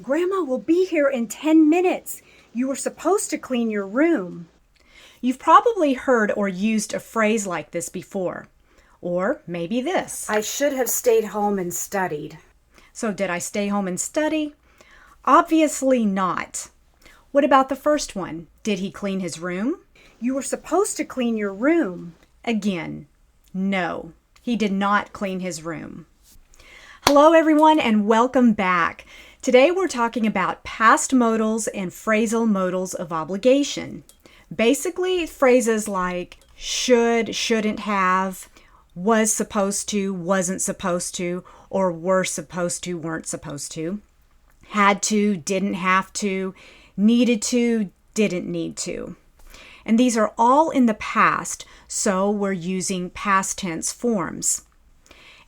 Grandma will be here in 10 minutes. You were supposed to clean your room. You've probably heard or used a phrase like this before. Or maybe this. I should have stayed home and studied. So did I stay home and study? Obviously not. What about the first one? Did he clean his room? You were supposed to clean your room. Again, no, he did not clean his room. Hello everyone and welcome back. Today we're talking about past modals and phrasal modals of obligation. Basically, phrases like should, shouldn't have, was supposed to, wasn't supposed to, or were supposed to, weren't supposed to, had to, didn't have to, needed to, didn't need to. And these are all in the past, so we're using past tense forms.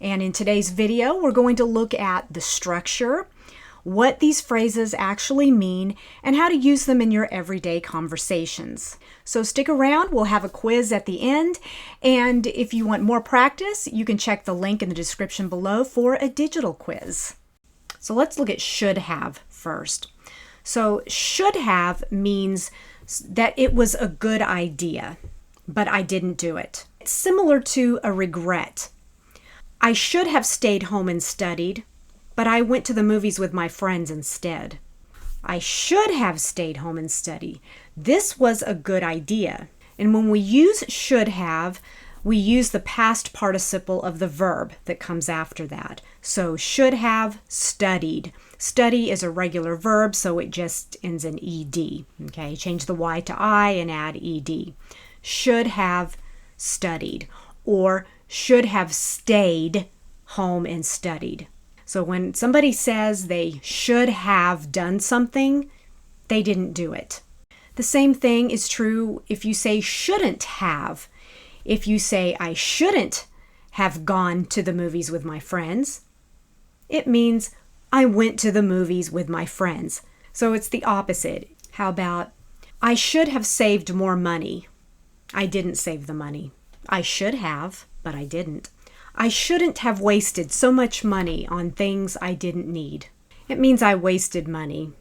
And in today's video, we're going to look at the structure, what these phrases actually mean, and how to use them in your everyday conversations. So stick around, we'll have a quiz at the end, and if you want more practice, you can check the link in the description below for a digital quiz. So let's look at should have first. So should have means that it was a good idea, but I didn't do it. It's similar to a regret. I should have stayed home and studied, but I went to the movies with my friends instead. I should have stayed home and studied. This was a good idea. And when we use should have, we use the past participle of the verb that comes after that. So should have studied. Study is a regular verb, so it just ends in ed. Okay, change the y to I and add ed. Should have studied, or should have stayed home and studied. So when somebody says they should have done something, they didn't do it. The same thing is true if you say shouldn't have. If you say I shouldn't have gone to the movies with my friends, it means I went to the movies with my friends. So it's the opposite. How about I should have saved more money. I didn't save the money. I should have, but I didn't. I shouldn't have wasted so much money on things I didn't need. It means I wasted money.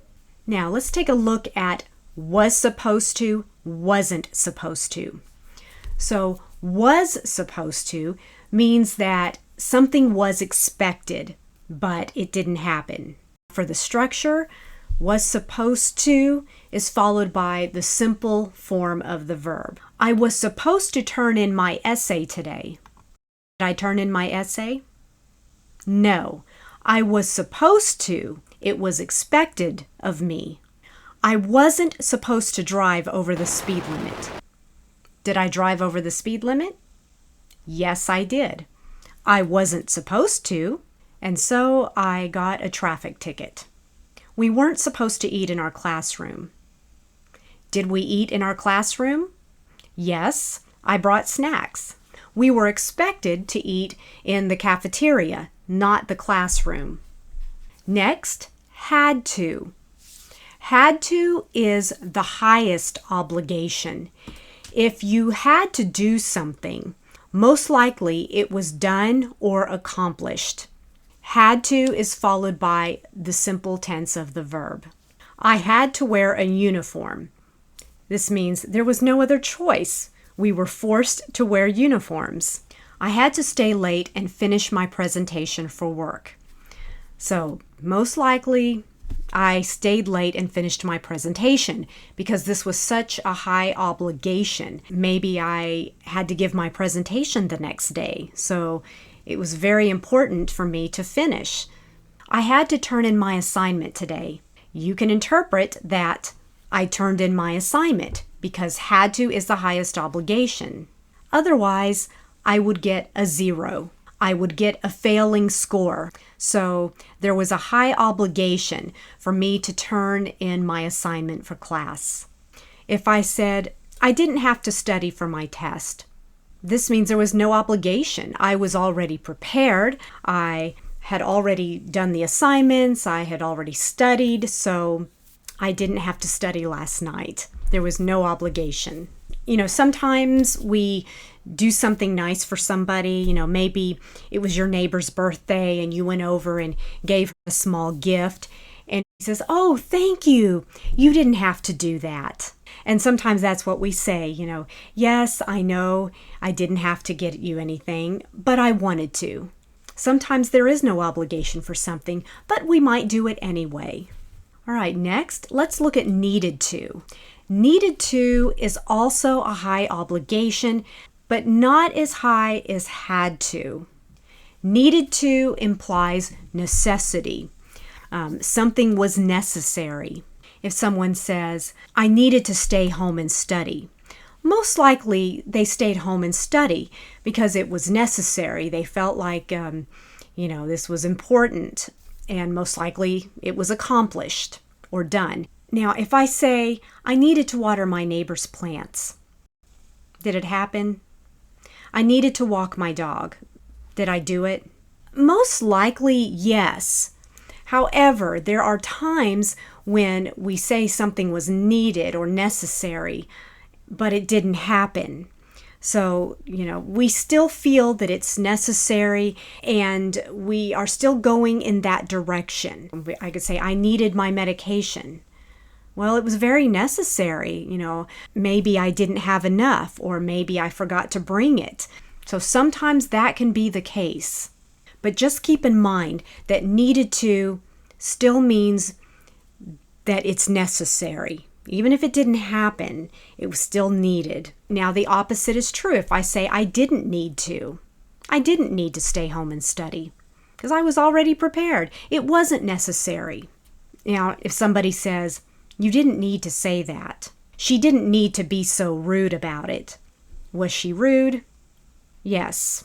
Now let's take a look at was supposed to, wasn't supposed to. So was supposed to means that something was expected, but it didn't happen. For the structure, was supposed to is followed by the simple form of the verb. I was supposed to turn in my essay today. Did I turn in my essay? No. I was supposed to. It was expected of me. I wasn't supposed to drive over the speed limit. Did I drive over the speed limit? Yes, I did. I wasn't supposed to, and so I got a traffic ticket. We weren't supposed to eat in our classroom. Did we eat in our classroom? Yes, I brought snacks. We were expected to eat in the cafeteria, not the classroom. Next, had to. Had to is the highest obligation. If you had to do something, most likely it was done or accomplished. Had to is followed by the simple tense of the verb. I had to wear a uniform. This means there was no other choice. We were forced to wear uniforms. I had to stay late and finish my presentation for work. So, most likely, I stayed late and finished my presentation because this was such a high obligation. Maybe I had to give my presentation the next day, so it was very important for me to finish. I had to turn in my assignment today. You can interpret that I turned in my assignment because had to is the highest obligation. Otherwise, I would get a 0. I would get a failing score. So there was a high obligation for me to turn in my assignment for class. If I said, I didn't have to study for my test, this means there was no obligation. I was already prepared. I had already done the assignments. I had already studied, so I didn't have to study last night. There was no obligation. Sometimes we do something nice for somebody. Maybe it was your neighbor's birthday and you went over and gave her a small gift. And He says, "Oh, thank you. You didn't have to do that." And sometimes that's what we say, "Yes, I know I didn't have to get you anything, but I wanted to." Sometimes there is no obligation for something, but we might do it anyway. All right, next, let's look at needed to. Needed to is also a high obligation, but not as high as had to. Needed to implies necessity. Something was necessary. If someone says, "I needed to stay home and study," most likely they stayed home and study because it was necessary. They felt like, this was important, and most likely it was accomplished or done. Now, if I say, "I needed to water my neighbor's plants," did it happen? I needed to walk my dog. Did I do it? Most likely, yes. However, there are times when we say something was needed or necessary, but it didn't happen. So, we still feel that it's necessary and we are still going in that direction. I could say, "I needed my medication." Well, it was very necessary. Maybe I didn't have enough, or maybe I forgot to bring it. So sometimes that can be the case. But just keep in mind that needed to still means that it's necessary. Even if it didn't happen, it was still needed. Now, the opposite is true. If I say I didn't need to, I didn't need to stay home and study because I was already prepared. It wasn't necessary. Now, if somebody says, "You didn't need to say that. She didn't need to be so rude about it." Was she rude? Yes.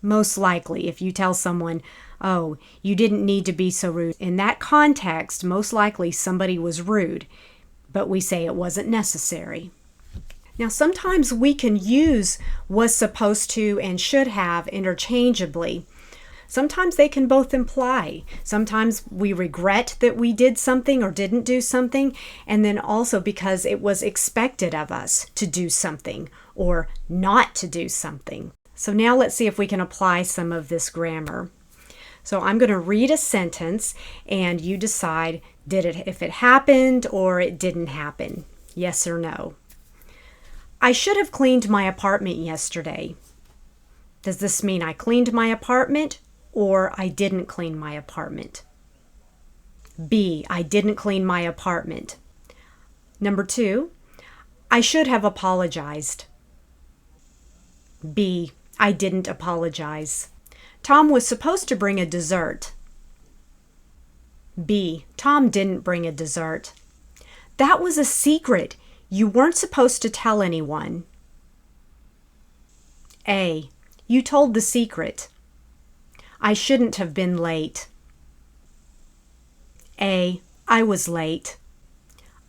Most likely, if you tell someone, "Oh, you didn't need to be so rude," in that context, most likely somebody was rude, but we say it wasn't necessary. Now, sometimes we can use "was supposed to" and "should have" interchangeably. Sometimes they can both imply. Sometimes we regret that we did something or didn't do something, and then also because it was expected of us to do something or not to do something. So now let's see if we can apply some of this grammar. So I'm going to read a sentence and you decide if it happened or it didn't happen. Yes or no. "I should have cleaned my apartment yesterday." Does this mean I cleaned my apartment or I didn't clean my apartment? B, I didn't clean my apartment. Number 2, "I should have apologized." B, I didn't apologize. "Tom was supposed to bring a dessert." B, Tom didn't bring a dessert. "That was a secret. You weren't supposed to tell anyone." A, you told the secret. "I shouldn't have been late." A, I was late.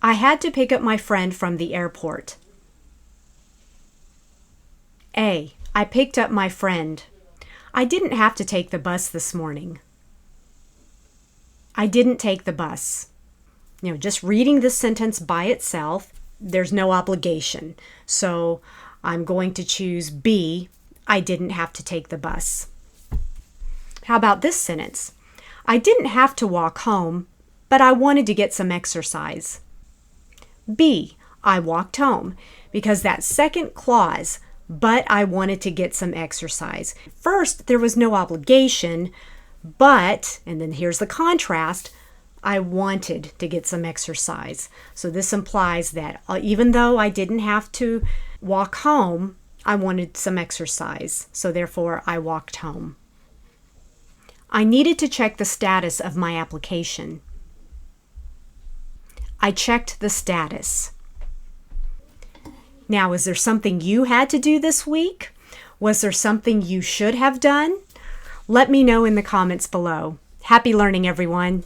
"I had to pick up my friend from the airport." A, I picked up my friend. "I didn't have to take the bus this morning." I didn't take the bus. Just reading this sentence by itself, there's no obligation. So I'm going to choose B, I didn't have to take the bus. How about this sentence? "I didn't have to walk home, but I wanted to get some exercise." B, I walked home, because that second clause, "but I wanted to get some exercise." First, there was no obligation, but, and then here's the contrast, I wanted to get some exercise. So this implies that even though I didn't have to walk home, I wanted some exercise. So therefore, I walked home. I needed to check the status of my application. I checked the status. Now, is there something you had to do this week? Was there something you should have done? Let me know in the comments below. Happy learning, everyone.